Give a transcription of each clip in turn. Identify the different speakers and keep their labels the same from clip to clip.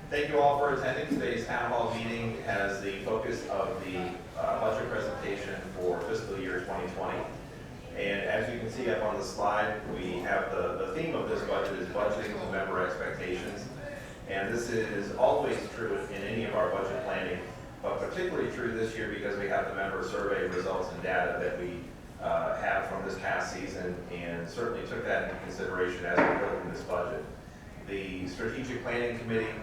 Speaker 1: Thank you all for attending today's town hall meeting as the focus of the budget presentation for fiscal year 2020. And as you can see up on the slide, we have the theme of this budget is budgeting to member expectations. And this is always true in any of our budget planning, but particularly true this year because we have the member survey results and data that we have from this past season, and certainly took that into consideration as we built in this budget. The strategic planning committee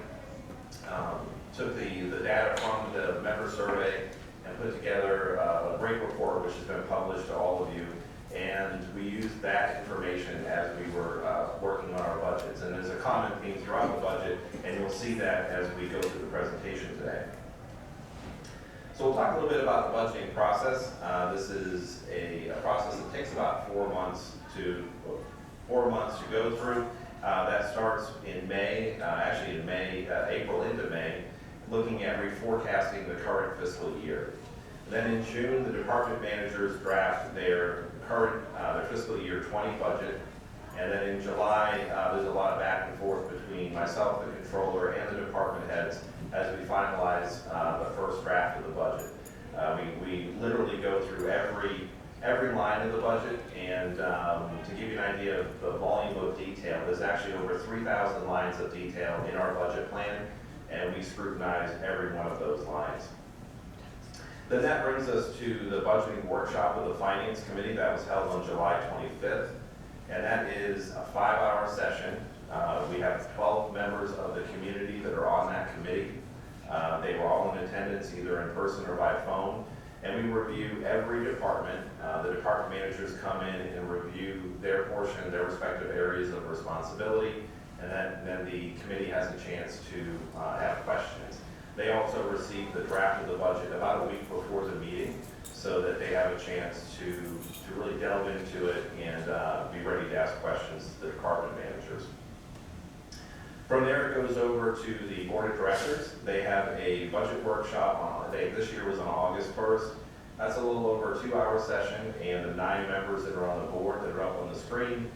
Speaker 1: took the data from the member survey and put together a great report which has been published to all of you, and we used that information as we were working on our budgets. And there's a common theme throughout the budget, and you'll see that as we go through the presentation today. So we'll talk a little bit about the budgeting process. This is a process that takes about 4 months to go through. That starts in May, April into May, looking at reforecasting the current fiscal year. Then in June, the department managers draft their fiscal year 20 budget. And then in July, there's a lot of back and forth between myself, the controller, and the department heads as we finalize the first draft of the budget. We literally go through every line of the budget, and to give you an idea of the volume of detail, there's actually over 3,000 lines of detail in our budget plan, and we scrutinize every one of those lines. Then that brings us to the budgeting workshop of the Finance Committee that was held on July 25th, and that is a 5-hour session. We have 12 members of the community that are on that committee. They were all in attendance either in person or by phone. And we review every department. The department managers come in and review their portion, their respective areas of responsibility, and then the committee has a chance to have questions. They also receive the draft of the budget about a week before the meeting so that they have a chance to really delve into it and be ready to ask questions to the department managers. From there, it goes over to the board of directors. They have a budget workshop this year was on August 1st. That's a little over a 2-hour session, and the 9 members that are on the board that are up on the screen,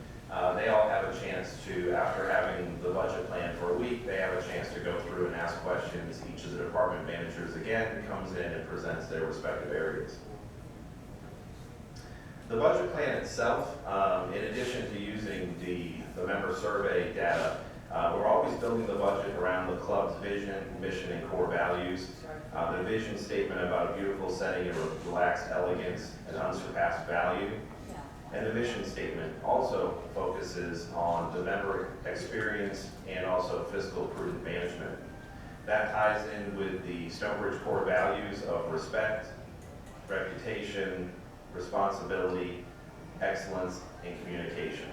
Speaker 1: they all have a chance to, after having the budget plan for a week, they have a chance to go through and ask questions. Each of the department managers, again, comes in and presents their respective areas. The budget plan itself, in addition to using the member survey data, we're always building the budget around the club's vision, mission, and core values. The vision statement about a beautiful setting of relaxed elegance and unsurpassed value. And the mission statement also focuses on the member experience and also fiscal prudent management. That ties in with the Stonebridge core values of respect, reputation, responsibility, excellence, and communication.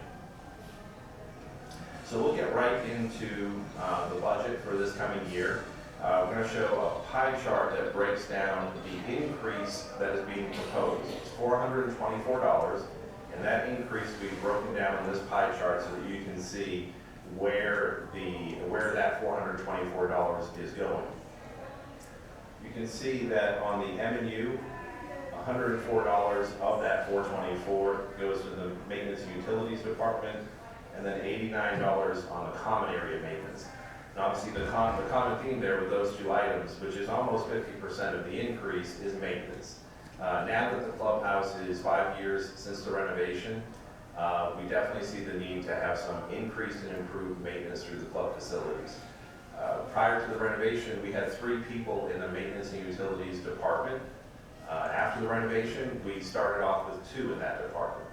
Speaker 1: So we'll get right into the budget for this coming year. We're going to show a pie chart that breaks down the increase that is being proposed. It's $424, and that increase we've broken down on this pie chart so that you can see where that $424 is going. You can see that on the M&U, $104 of that $424 goes to the maintenance and utilities department, and then $89 on the common area maintenance. And obviously the common theme there with those two items, which is almost 50% of the increase, is maintenance. Now that the clubhouse is 5 years since the renovation, we definitely see the need to have some increased and improved maintenance through the club facilities. Prior to the renovation, we had 3 people in the maintenance and utilities department. After the renovation, we started off with 2 in that department.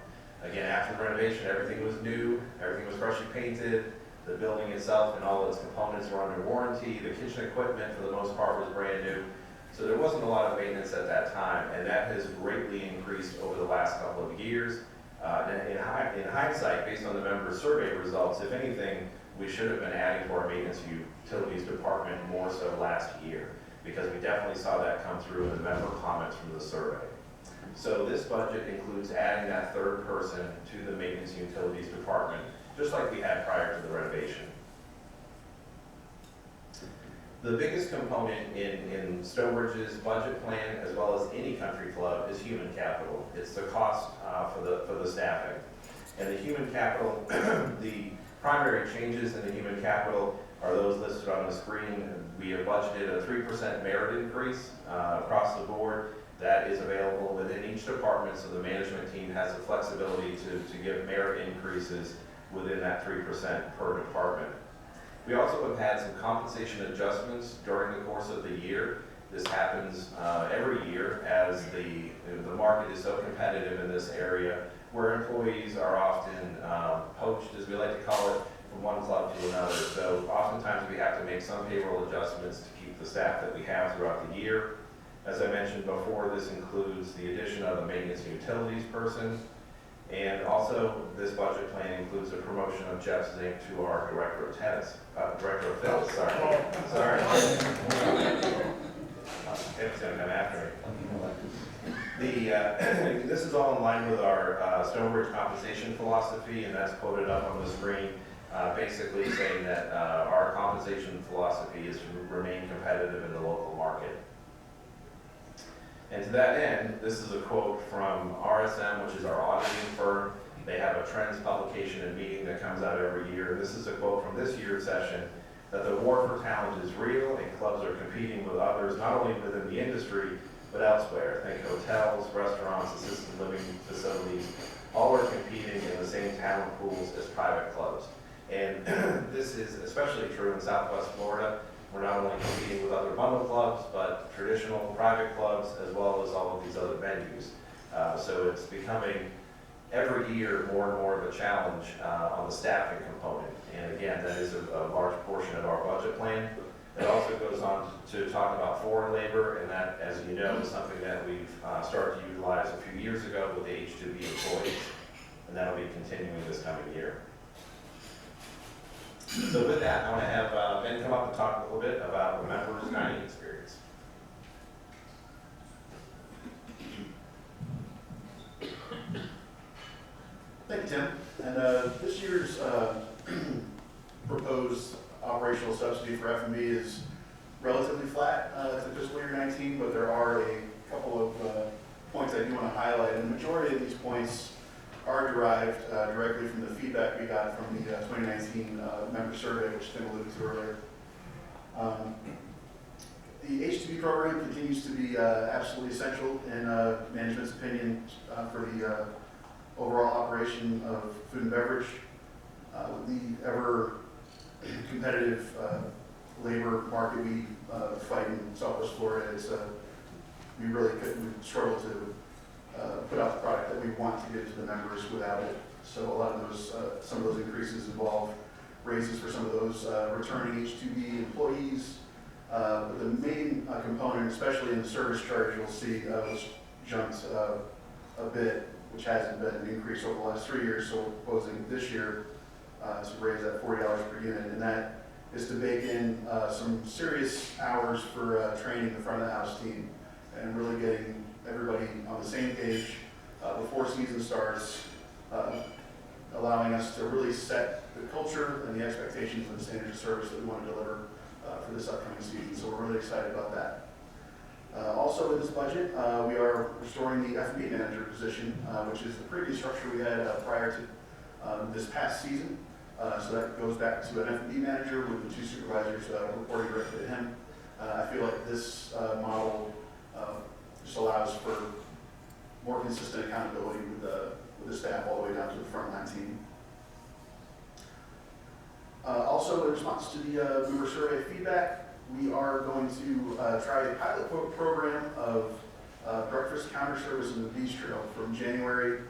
Speaker 1: Again, after the renovation, everything was new, everything was freshly painted, the building itself and all its components were under warranty, the kitchen equipment for the most part was brand new. So there wasn't a lot of maintenance at that time, and that has greatly increased over the last couple of years. In hindsight, based on the member survey results, if anything, we should have been adding to our maintenance and utilities department more so last year, because we definitely saw that come through in the member comments from the survey. So this budget includes adding that 3rd person to the maintenance and utilities department, just like we had prior to the renovation. The biggest component in Stonebridge's budget plan, as well as any country club, is human capital. It's the cost for the staffing. And the human capital, the primary changes in the human capital are those listed on the screen. We have budgeted a 3% merit increase across the board. That is available within each department, so the management team has the flexibility to give merit increases within that 3% per department. We also have had some compensation adjustments during the course of the year. This happens every year as the market is so competitive in this area, where employees are often poached, as we like to call it, from one club to another. So oftentimes we have to make some payroll adjustments to keep the staff that we have throughout the year. As I mentioned before, this includes the addition of a maintenance and utilities person, and also this budget plan includes the promotion of Jeff Zink to our director of tennis, director of fitness, sorry. Tim's gonna come after me. This is all in line with our Stonebridge compensation philosophy, and that's quoted up on the screen, basically saying that our compensation philosophy is to remain competitive in the local market. And to that end, this is a quote from RSM, which is our auditing firm. They have a trends publication and meeting that comes out every year. This is a quote from this year's session, that the war for talent is real and clubs are competing with others, not only within the industry, but elsewhere. Think hotels, restaurants, assisted living facilities, all are competing in the same talent pools as private clubs. And this is especially true in Southwest Florida. We're not only competing with other bundle clubs, but traditional private clubs, as well as all of these other venues. So it's becoming every year more and more of a challenge on the staffing component. And again, that is a large portion of our budget plan. It also goes on to talk about foreign labor, and that, as you know, is something that we've started to utilize a few years ago with the H-2B employees. And that'll be continuing this coming year. So with that, I want to have Ben come up and talk a little bit about the members' dining experience.
Speaker 2: Thank you, Tim. And this year's proposed operational subsidy for F&B is relatively flat to fiscal year 19, but there are a couple of points I do want to highlight. And the majority of these points are derived directly from the feedback we got from the 2019 member survey, which Tim alluded to earlier. The H-2B program continues to be absolutely essential in management's opinion for the overall operation of food and beverage. With the ever competitive labor market we fight in Southwest Florida, we struggle to put out the product that we want to give to the members without it. So a lot of those, some of those increases involve raises for some of those returning H-2B employees. But the main component, especially in the service charge, you'll see was jumped a bit, which hasn't been an increase over the last 3 years. So we're proposing this year to raise that $40 per unit, and that is to bake in some serious hours for training the front of the house team and really getting everybody on the same page before season starts, allowing us to really set the culture and the expectations and the standards of service that we want to deliver for this upcoming season. So we're really excited about that. Also in this budget, we are restoring the F&B manager position, which is the previous structure we had prior to this past season. So that goes back to an F&B manager with the 2 supervisors reporting directly to him. I feel like this model just allows for more consistent accountability with the staff all the way down to the frontline team. Also, in response to the member survey feedback, we are going to try a pilot program of breakfast counter service in the bistro from January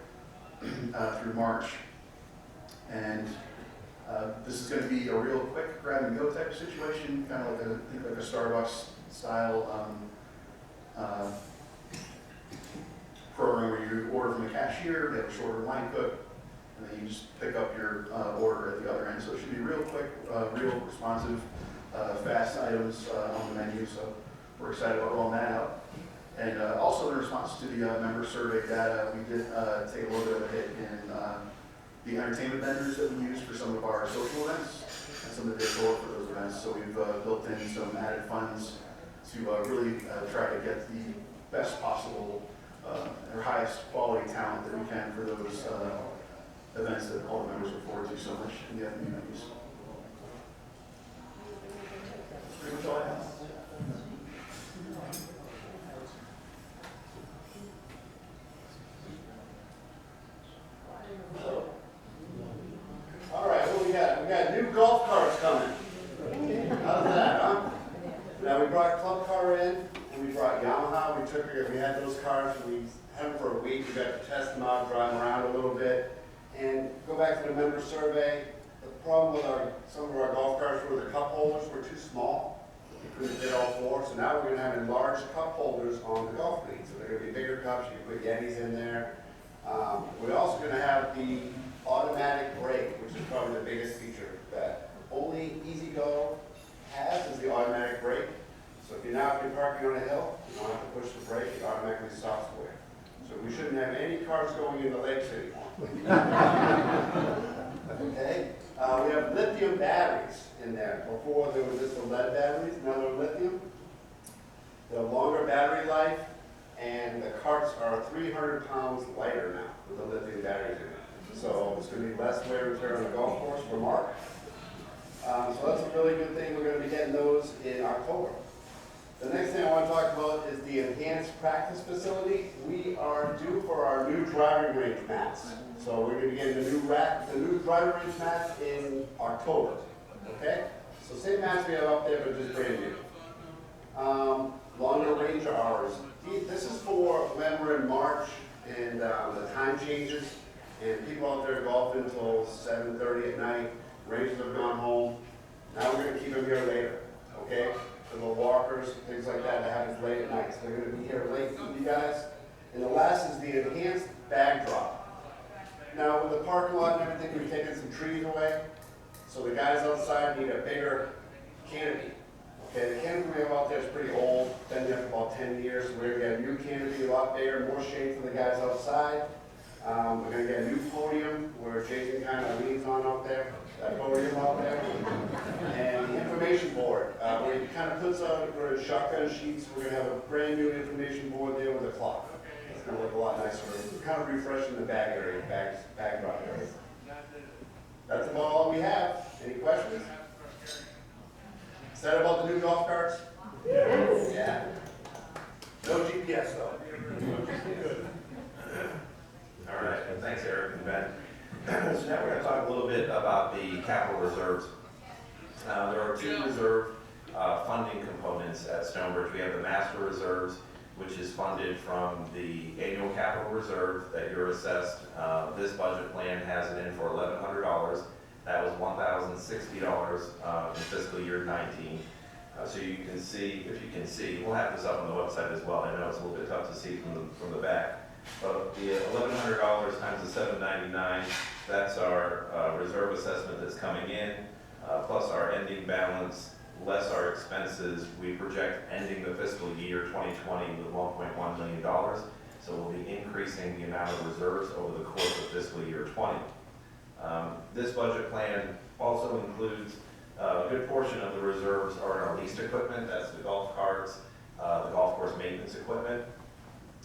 Speaker 2: through March. And this is going to be a real quick grab-and-go type of situation, kind of like a Starbucks style program where you order from the cashier, they have a shorter line cook, and then you just pick up your order at the other end. So it should be real quick, real responsive, fast items on the menu. So we're excited about rolling that out. And also in response to the member survey data, we did take a little bit of a hit in the entertainment vendors that we use for some of our social events and some of the decor for those events. So we've built in some added funds to really try to get the best possible or highest quality talent that we can for those events that all the members look forward to so much in the F&B menus.
Speaker 3: we had those cars, we had them for a week, we got to test them out, drive them around a little bit, and go back to the member survey. The problem with some of our golf carts were the cup holders were too small. You couldn't fit all four, so now we're going to have enlarged cup holders on the golf greens. So they're going to be bigger cups, you can put Yetis in there. We're also going to have the automatic brake, which is probably the biggest feature that only Easy Go has, is the automatic brake. So if you're parking on a hill, you don't have to push the brake, it automatically stops for you. So we shouldn't have any cars going into lakes anymore. Okay? We have lithium batteries in there. Before there were just the lead batteries, now they're lithium. They're longer battery life, and the carts are 300 pounds lighter now with the lithium batteries in it. So it's going to be less wear and tear on the golf course for Mark. So that's a really good thing. We're going to be getting those in October. The next thing I want to talk about is the enhanced practice facility. We are due for our new driving range mats. So we're going to be getting the new driving range mats in October. Okay? So same mats we have up there, but just brand new. Longer range hours. This is for when we're in March and the time changes and people out there golfing until 7:30 at night. Rangers have gone home. Now we're going to keep them here later. Okay? For the walkers, things like that happens late at night. So they're going to be here late for you guys. And the last is the enhanced bag drop. Now with the parking lot and everything, we've taken some trees away. So the guys outside need a bigger canopy. Okay, the canopy we have out there is pretty old, been there for about 10 years. So we're going to get a new canopy, a lot bigger, more shade for the guys outside. We're going to get a new podium where Jason kind of leans on out there, that podium out there. And the information board, where he kind of puts out, we're in shotgun sheets. We're going to have a brand new information board there with a clock. It's going to look a lot nicer. We're kind of refreshing the bag area, bag drop area. That's about all we have. Any questions? Is that about the new golf carts? Yes. Yeah. No GPS though.
Speaker 1: All right, and thanks Eric and Ben. So now we're going to talk a little bit about the capital reserves. There are two reserve funding components at Stonebridge. We have the master reserves, which is funded from the annual capital reserve that you're assessed. This budget plan has it in for $1,100. That was $1,060 in fiscal year 19. So you can see, if you can see, we'll have this up on the website as well. I know it's a little bit tough to see from the back. But the $1,100 times the $799, that's our reserve assessment that's coming in, plus our ending balance, less our expenses. We project ending the fiscal year 2020 with $1.1 million. So we'll be increasing the amount of reserves over the course of fiscal year 20. This budget plan also includes a good portion of the reserves are in our leased equipment. That's the golf carts, the golf course maintenance equipment,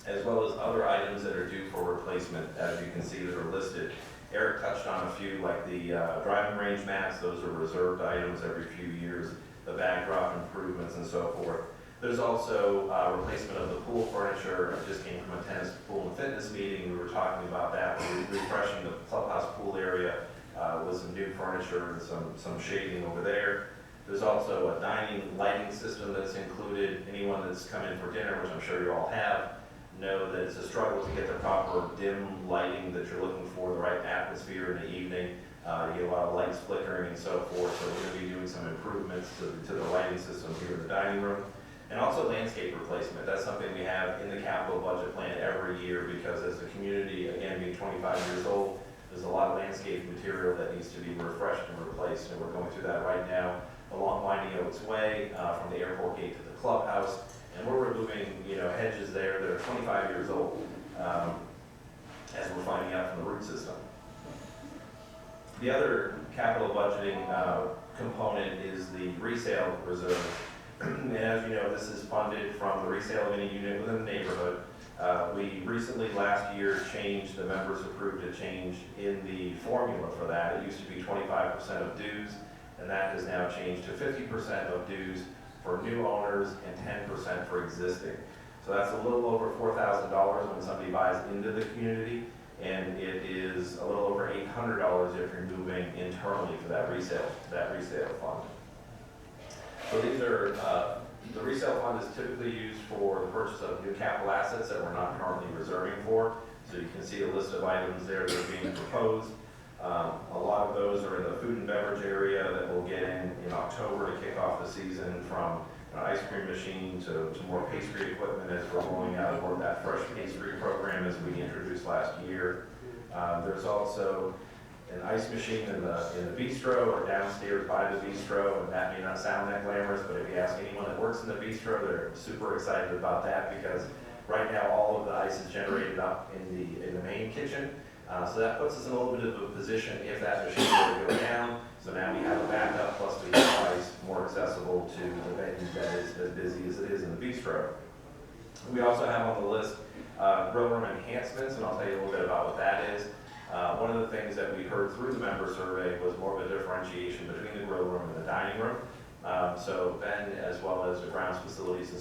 Speaker 1: as well as other items that are due for replacement, as you can see that are listed. Eric touched on a few, like the driving range mats. Those are reserved items every few years, the bag drop improvements and so forth. There's also replacement of the pool furniture. I just came from a tennis, pool, and fitness meeting. We were talking about that. We're refreshing the clubhouse pool area with some new furniture and some shading over there. There's also a dining lighting system that's included. Anyone that's come in for dinner, which I'm sure you all have, know that it's a struggle to get the proper dim lighting that you're looking for, the right atmosphere in the evening. You get a lot of lights flickering and so forth. So we're going to be doing some improvements to the lighting system here in the dining room. And also landscape replacement. That's something we have in the capital budget plan every year because as a community, again, being 25 years old, there's a lot of landscape material that needs to be refreshed and replaced. And we're going through that right now along Winding Oaks Way from the airport gate to the clubhouse. And we're removing, hedges there that are 25 years old, as we're finding out from the root system. The other capital budgeting component is the resale reserve. And as you know, this is funded from the resale of any unit within the neighborhood. We recently, last year, changed, the members approved a change in the formula for that. It used to be 25% of dues, and that has now changed to 50% of dues for new owners and 10% for existing. So that's a little over $4,000 when somebody buys into the community, and it is a little over $800 if you're moving internally for that resale fund. So these are The resale fund is typically used for the purchase of new capital assets that we're not currently reserving for. So you can see a list of items there that are being proposed. A lot of those are in the food and beverage area that we'll get in October to kick off the season, from an ice cream machine to more pastry equipment as we're rolling out more of that fresh pastry program as we introduced last year. There's also an ice machine in the bistro or downstairs by the bistro, and that may not sound that glamorous, but if you ask anyone that works in the bistro, they're super excited about that, because right now all of the ice is generated up in the main kitchen. So that puts us in a little bit of a position if that machine were to go down. So now we have a backup, plus we have ice more accessible to the venue that is as busy as it is in the bistro. We also have on the list grill room enhancements, and I'll tell you a little bit about what that is. One of the things that we heard through the member survey was more of a differentiation between the grill room and the dining room. So Ben, as well as the grounds facilities and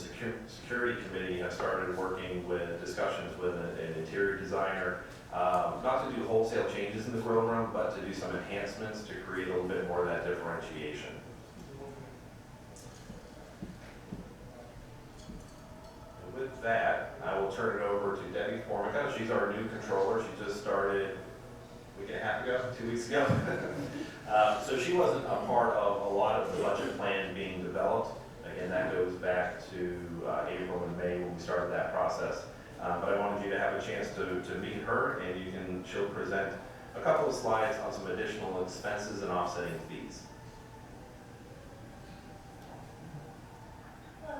Speaker 1: security committee, have started working with discussions with an interior designer, not to do wholesale changes in the grill room, but to do some enhancements to create a little bit more of that differentiation. And with that, I will turn it over to Debbie Formica. She's our new controller. She just started a week and a half ago, 2 weeks ago. So she wasn't a part of a lot of the budget plan being developed. Again, that goes back to April and May when we started that process. But I wanted you to have a chance to meet her, and she'll present a couple of slides on some additional expenses and offsetting fees.
Speaker 4: So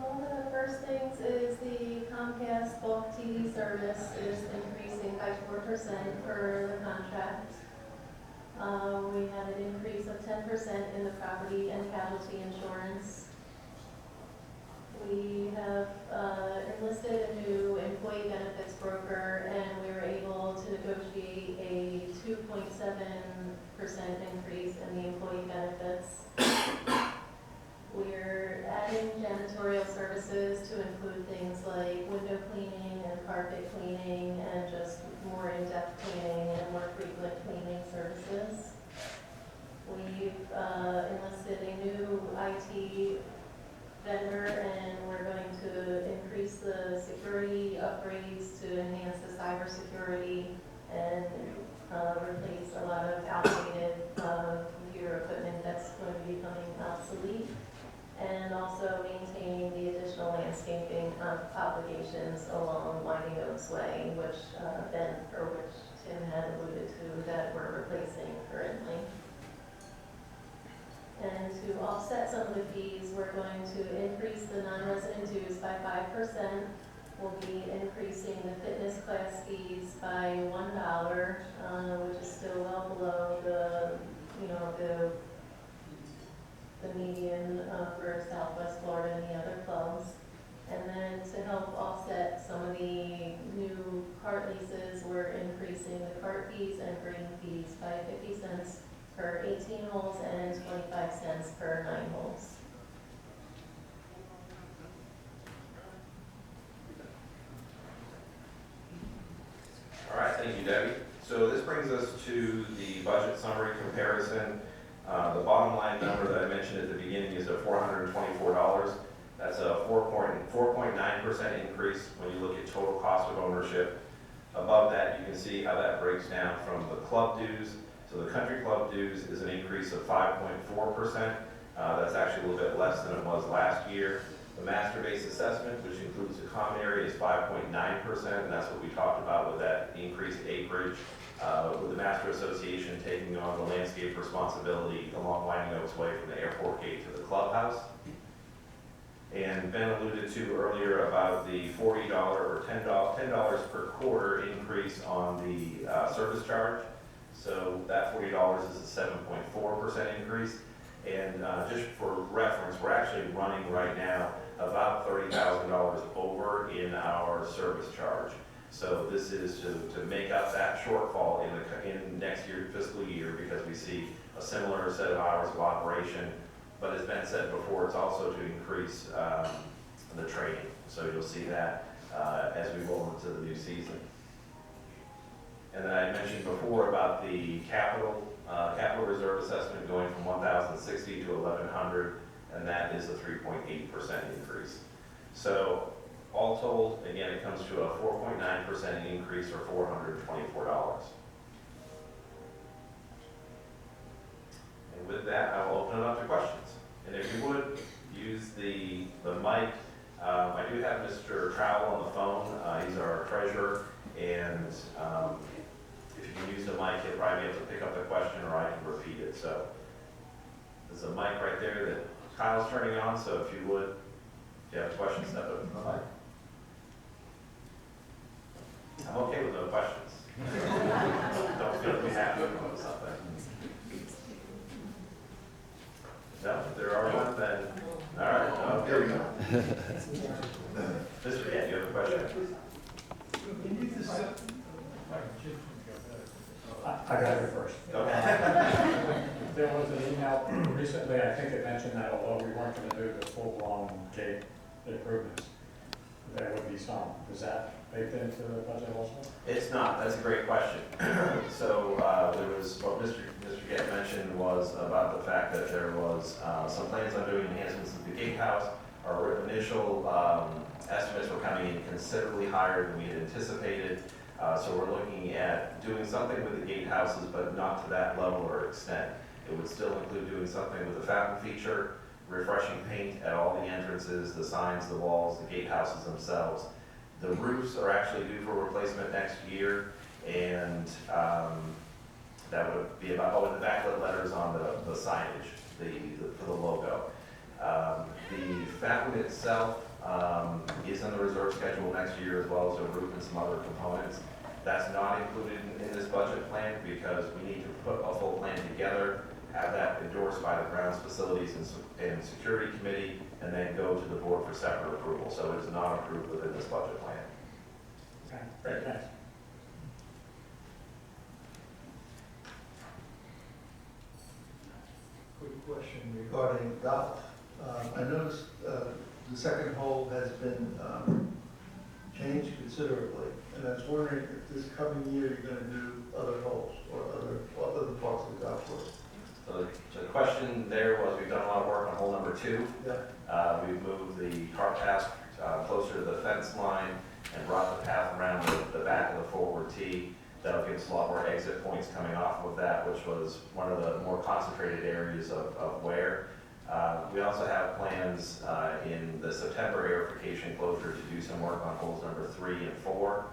Speaker 4: one of the first things is the Comcast bulk TV service is increasing by 4% for the contract. We had an increase of 10% in the property and casualty insurance. We have enlisted a new employee benefits broker, and we were able to negotiate a 2.7% increase in the employee benefits. We're adding janitorial services to include things like window cleaning and carpet cleaning, and just more in-depth cleaning and more frequent cleaning services. We've enlisted a new IT vendor, and we're going to increase the security upgrades to enhance the cybersecurity and replace a lot of outdated computer equipment that's going to be becoming obsolete, and also maintaining the additional landscaping obligations along Winding Oaks Way, which Tim had alluded to, that we're replacing currently. And to offset some of the fees, we're going to increase the non-resident dues by 5%. We'll be increasing the fitness class fees by $1, which is still well below the median for Southwest Florida and the other clubs. And then to help offset some of the new cart leases, we're increasing the cart fees and green fees by 50 cents per 18 holes and 25 cents per 9 holes.
Speaker 1: All right, thank you, Debbie. So this brings us to the budget summary comparison. The bottom line number that I mentioned at the beginning is at $424. That's a 4.9% increase when you look at total cost of ownership. Above that, you can see how that breaks down from the club dues. So the country club dues is an increase of 5.4%. That's actually a little bit less than it was last year. The master-based assessment, which includes the common area, is 5.9%, and that's what we talked about with that increased acreage, with the Master Association taking on the landscape responsibility along Winding Oaks Way from the airport gate to the clubhouse. And Ben alluded to earlier about the $40 or $10 per quarter increase on the service charge. So that $40 is a 7.4% increase. And just for reference, we're actually running right now about $30,000 over in our service charge. So this is to make up that shortfall in next year's fiscal year, because we see a similar set of hours of operation. But as Ben said before, it's also to increase the training. So you'll see that as we roll into the new season. And then I mentioned before about the capital reserve assessment going from $1,600 1,160 to 1,100, and that is a 3.8% increase. So all told, again, it comes to a 4.9% increase or $424. And with that, I will open it up to questions. And if you would, use the mic. I do have Mr. Trowell on the phone. He's our treasurer, and if you can use the mic, he'll probably be able to pick up the question, or I can repeat it. So there's a mic right there that Kyle's turning on, so if you would, if you have a question, step up to the mic. I'm okay with no questions. Don't feel we have to or something. No, if there are none, then, all right, no,
Speaker 2: There we go.
Speaker 1: Mr. Kent, you have a question?
Speaker 5: I got it first.
Speaker 1: Okay.
Speaker 5: There was an email recently, I think it mentioned that although we weren't going to do the full-blown gate improvements, there would be some. Is that baked into the budget also?
Speaker 1: It's not, that's a great question. So there was, what Mr. Gett mentioned was about the fact that there was some plans on doing enhancements to the gatehouse. Our initial estimates were coming in considerably higher than we had anticipated. So we're looking at doing something with the gatehouses, but not to that level or extent. It would still include doing something with the fountain feature, refreshing paint at all the entrances, the signs, the walls, the gatehouses themselves. The roofs are actually due for replacement next year, and that would be about, oh, and the backlit letters on the signage, for the logo. The fountain itself is on the reserve schedule next year, as well as a roof and some other components. That's not included in this budget plan because we need to put a full plan together, have that endorsed by the grounds facilities and security committee, and then go to the board for separate approval. So it is not approved within this budget plan.
Speaker 5: Okay, great, thanks.
Speaker 6: Quick question regarding golf. I noticed the second hole has been changed considerably, and I was wondering if this coming year you're going to do other holes or other parts of the golf course.
Speaker 1: So the question there was, we've done a lot of work on hole number 2.
Speaker 6: Yeah.
Speaker 1: We've moved the cart path closer to the fence line and brought the path around the back of the forward tee. That'll give us a lot more exit points coming off of that, which was one of the more concentrated areas of wear. We also have plans in the September aerification closure to do some work on holes number 3 and 4,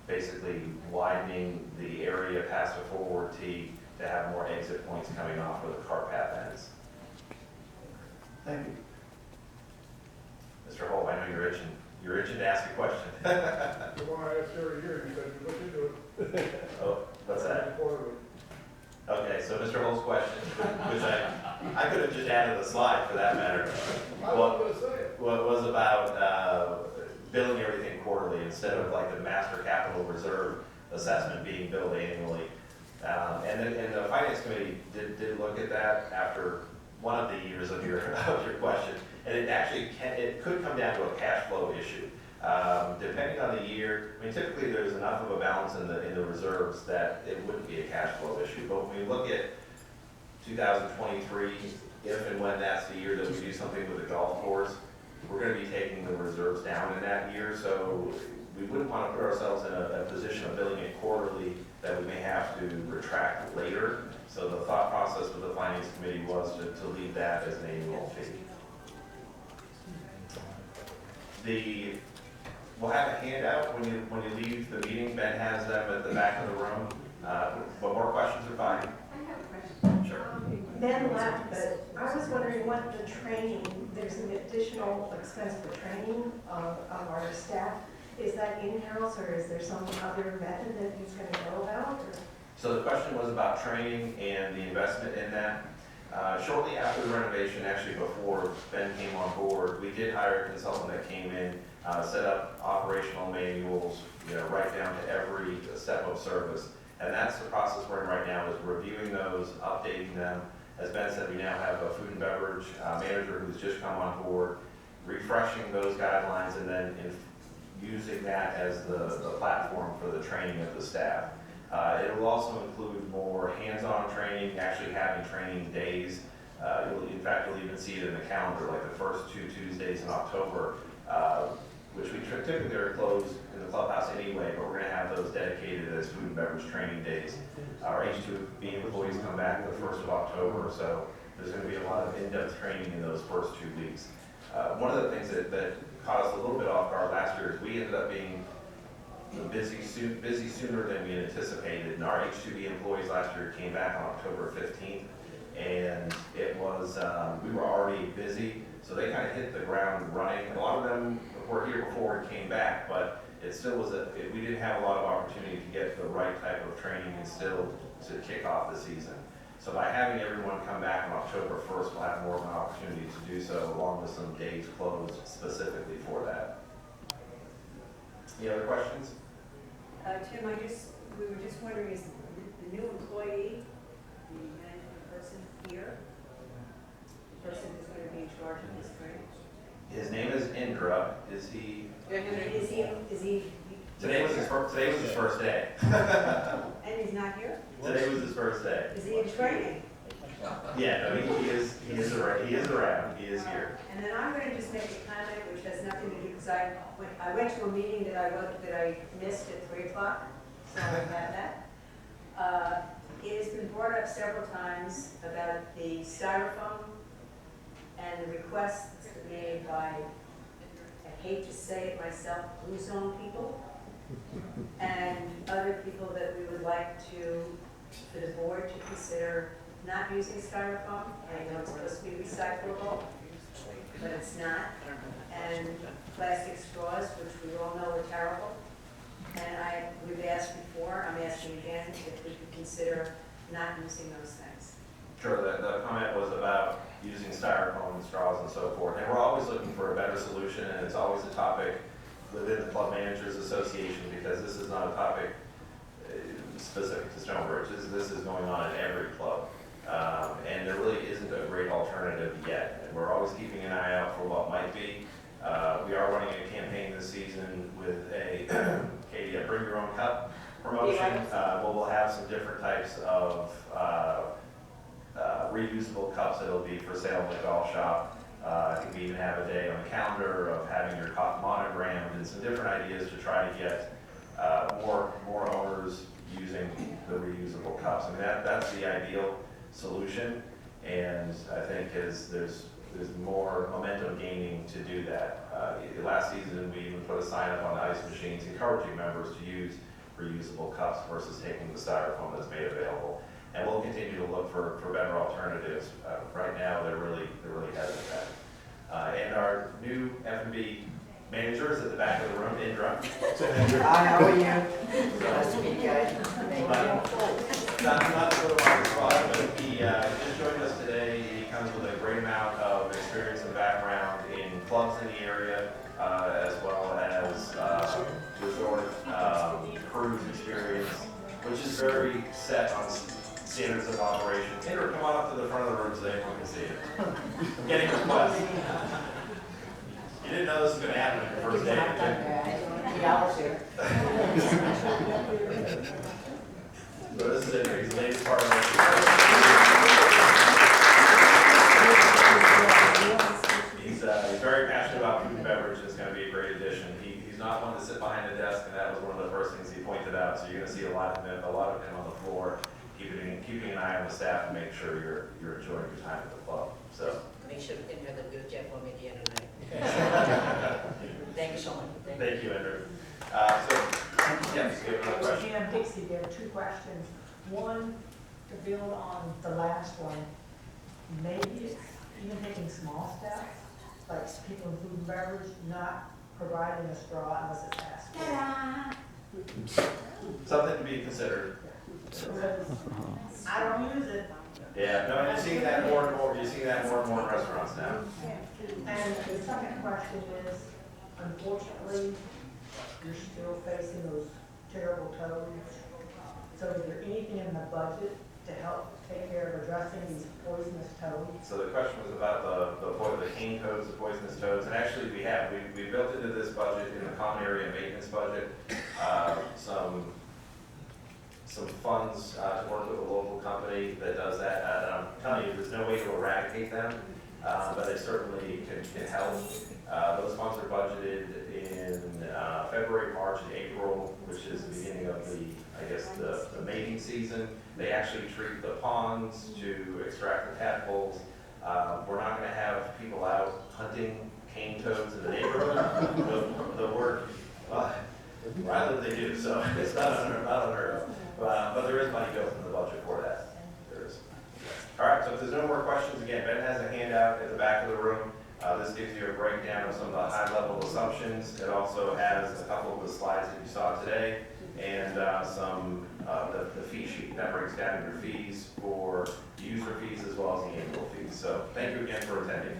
Speaker 1: basically widening the area past the forward tee to have more exit points coming off where the cart path ends.
Speaker 6: Thank you.
Speaker 1: Mr. Holt, I know you're itching. You're itching to ask a question.
Speaker 7: The one I asked every year, you said you look into it.
Speaker 1: Oh, what's that? Okay, so Mr. Holt's question, which I could have just added a slide for that matter,
Speaker 7: I was gonna say it.
Speaker 1: was about billing everything quarterly instead of like the master capital reserve assessment being billed annually. And the finance committee did look at that after one of the years of your question, and it actually it could come down to a cash flow issue. Depending on the year, I mean, typically there's enough of a balance in the reserves that it wouldn't be a cash flow issue. But when we look at 2023, if and when that's the year that we do something with the golf course, we're going to be taking the reserves down in that year. So we wouldn't want to put ourselves in a position of billing it quarterly that we may have to retract later. So the thought process with the finance committee was to leave that as an annual fee. We'll have a handout when you leave the meeting. Ben has them at the back of the room. But more questions are fine.
Speaker 8: I have a question.
Speaker 1: Sure.
Speaker 8: Ben left, but I was wondering what the training, there's an additional expense for training of our staff. Is that in-house or is there some other method that he's going to go about? Or?
Speaker 1: So the question was about training and the investment in that. Shortly after the renovation, actually before Ben came on board, we did hire a consultant that came in, set up operational manuals, right down to every step of service. And that's the process we're in right now, is reviewing those, updating them. As Ben said, we now have a food and beverage manager who's just come on board, refreshing those guidelines and then using that as the platform for the training of the staff. It will also include more hands-on training, actually having training days. In fact, you'll even see it in the calendar, like the first 2 Tuesdays in October, which we typically are closed in the clubhouse anyway, but we're going to have those dedicated as food and beverage training days. Our H2B employees come back the 1st of October, so there's going to be a lot of in-depth training in those first 2 weeks. One of the things that caught us a little bit off guard last year is we ended up being busy sooner than we anticipated, and our H2B employees last year came back on October 15th, and it was, we were already busy, so they kind of hit the ground running. A lot of them were here before and came back, but it still was we didn't have a lot of opportunity to get the right type of training and still to kick off the season. So by having everyone come back on October 1st, we'll have more of an opportunity to do so, along with some days closed specifically for that. Any other questions?
Speaker 9: Tim, we were just wondering, is the new employee, the management person here, the person who's going to be in charge of this training?
Speaker 1: His name is Indra. Is he?
Speaker 9: Is he?
Speaker 1: Today was his first day.
Speaker 9: And he's not here?
Speaker 1: Today was his first day.
Speaker 9: Is he in training?
Speaker 1: Yeah, no, he is around. He is here.
Speaker 9: And then I'm going to just make a comment which has nothing to do, because I went to a meeting that I missed at 3 o'clock, so I had that. It has been brought up several times about the styrofoam and the requests made by, I hate to say it myself, blue zone people, and other people that we would like for the board to consider not using styrofoam. I know it's supposed to be recyclable, but it's not. And plastic straws, which we all know are terrible. And we've asked before, I'm asking again, if we could consider not using those things.
Speaker 1: Sure, the comment was about using styrofoam and straws and so forth. And we're always looking for a better solution, and it's always a topic within the Club Managers Association, because this is not a topic specific to Stonebridge. This is going on in every club. And there really isn't a great alternative yet. And we're always keeping an eye out for what might be. We are running a campaign this season with Katie, a Bring Your Own Cup promotion. We'll have some different types of reusable cups that'll be for sale in the golf shop. I think we even have a day on the calendar of having your cup monogrammed, and some different ideas to try to get more owners using the reusable cups. I mean, that's the ideal solution, and I think there's more momentum gaining to do that. Last season, we even put a sign up on the ice machines encouraging members to use reusable cups versus taking the styrofoam that's made available. And we'll continue to look for better alternatives. Right now, there really hasn't been. And our new F&B manager is at the back of the room, Indra.
Speaker 10: Hi, how are you? Nice to meet you guys.
Speaker 1: Not to put him on the spot, but he just joined us today. He comes with a great amount of experience and background in clubs in the area, as well as resort cruise experience, which is very set on standards of operation. Indra, come on up to the front of the room so everyone can see it. I'm getting requests. You didn't know this was going to happen on your first day, did you?
Speaker 10: Yeah, I was here.
Speaker 1: So this is Indra. He's the latest part of He's very passionate about food and beverage, and it's going to be a great addition. He's not one to sit behind the desk, and that was one of the first things he pointed out. So you're going to see a lot of him on the floor, keeping an eye on the staff and make sure you're enjoying your time at the club. So
Speaker 10: Make sure you can have a good job for me at the end of the night. Thank you so much.
Speaker 1: thank you, Andrew. Yes, we have another question.
Speaker 11: Jan Dixie, there are 2 questions. One, to build on the last one, maybe it's even taking small steps, like people in food and beverage not providing a straw unless it's asked for.
Speaker 1: Something to be considered.
Speaker 11: Because I don't use it.
Speaker 1: Yeah, no, and you're seeing that more and more. You're seeing that more and more in restaurants now.
Speaker 11: And the second question is, unfortunately, you're still facing those terrible toads. So is there anything in the budget to help take care of addressing these poisonous toads?
Speaker 1: So the question was about the cane toads, the poisonous toads, and actually we built into this budget, in the common area maintenance budget, some some funds to work with a local company that does that. And I'm telling you, there's no way to eradicate them, but it certainly can help. Those funds are budgeted in February, March, and April, which is the beginning of the mating season. They actually treat the ponds to extract the tadpoles. We're not gonna have people out hunting cane toads in the neighborhood. The word, rather they do, so it's not unheard of. But there is money built in the budget for that. There is. All right, so if there's no more questions, again, Ben has a handout at the back of the room. This gives you a breakdown of some of the high-level assumptions. It also has a couple of the slides that you saw today and some the fee sheet that breaks down your fees for user fees as well as the annual fees. So thank you again for attending.